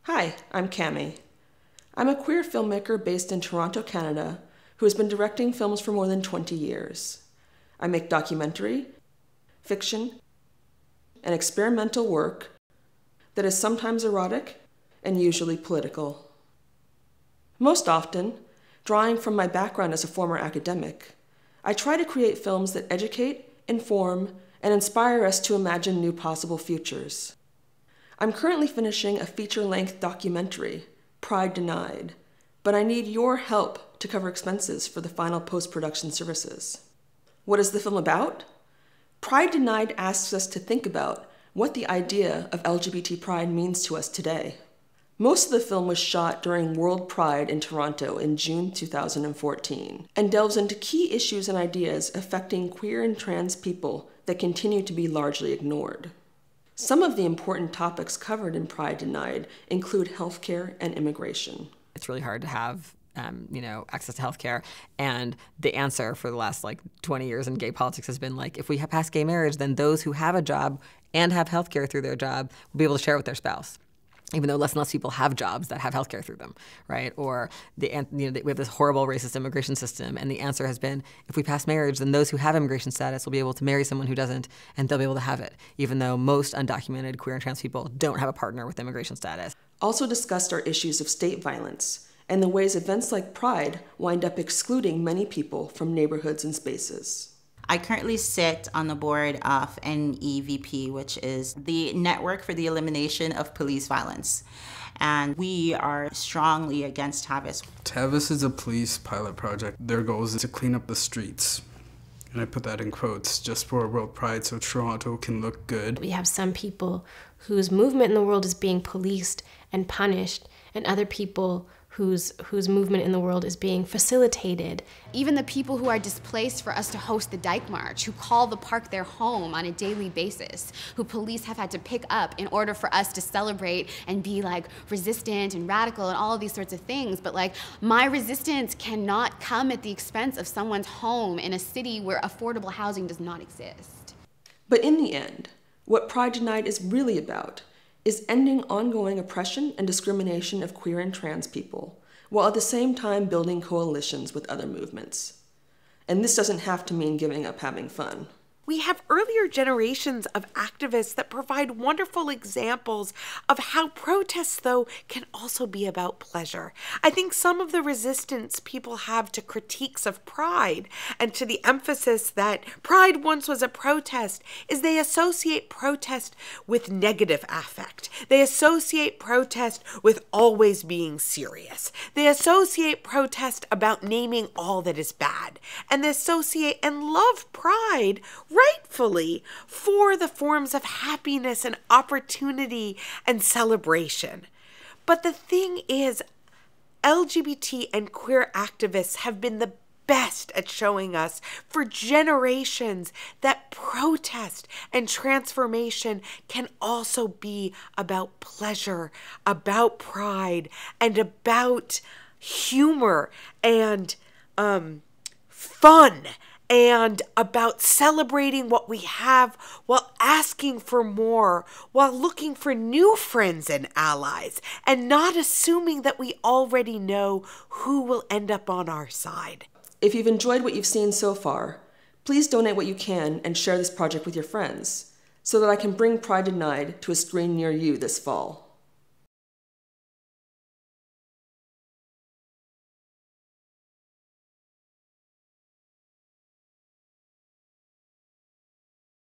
Hi, I'm Cami. I'm a queer filmmaker based in Toronto, Canada, who has been directing films for more than 20 years. I make documentary, fiction, and experimental work that is sometimes erotic and usually political. Most often, drawing from my background as a former academic, I try to create films that educate, inform, and inspire us to imagine new possible futures. I'm currently finishing a feature-length documentary, Pride Denied, but I need your help to cover expenses for the final post-production services. What is the film about? Pride Denied asks us to think about what the idea of LGBT pride means to us today. Most of the film was shot during World Pride in Toronto in June 2014 and delves into key issues and ideas affecting queer and trans people that continue to be largely ignored. Some of the important topics covered in Pride Denied include healthcare and immigration. It's really hard to have access to healthcare. And the answer for the last 20 years in gay politics has been if we pass gay marriage, then those who have a job and have healthcare through their job will be able to share it with their spouse, even though less and less people have jobs that have healthcare through them, right? Or we have this horrible racist immigration system, and the answer has been, if we pass marriage, then those who have immigration status will be able to marry someone who doesn't, and they'll be able to have it, even though most undocumented queer and trans people don't have a partner with immigration status. Also discussed are issues of state violence and the ways events like Pride wind up excluding many people from neighborhoods and spaces. I currently sit on the board of NEVP, which is the Network for the Elimination of Police Violence. And we are strongly against TAVIS. TAVIS is a police pilot project. Their goal is to clean up the streets. And I put that in quotes, just for World Pride so Toronto can look good. We have some people whose movement in the world is being policed and punished, and other people whose movement in the world is being facilitated. Even the people who are displaced for us to host the Dyke March, who call the park their home on a daily basis, who police have had to pick up in order for us to celebrate and be resistant and radical and all of these sorts of things. But my resistance cannot come at the expense of someone's home in a city where affordable housing does not exist. But in the end, what Pride Denied is really about is ending ongoing oppression and discrimination of queer and trans people, while at the same time building coalitions with other movements. And this doesn't have to mean giving up having fun. We have earlier generations of activists that provide wonderful examples of how protests, though, can also be about pleasure. I think some of the resistance people have to critiques of Pride and to the emphasis that Pride once was a protest is they associate protest with negative affect. They associate protest with always being serious. They associate protest about naming all that is bad. And they associate and love Pride rightfully for the forms of happiness and opportunity and celebration. But the thing is, LGBT and queer activists have been the best at showing us for generations that protest and transformation can also be about pleasure, about pride, and about humor and fun, and about celebrating what we have while asking for more, while looking for new friends and allies, and not assuming that we already know who will end up on our side. If you've enjoyed what you've seen so far, please donate what you can and share this project with your friends so that I can bring Pride Denied to a screen near you this fall.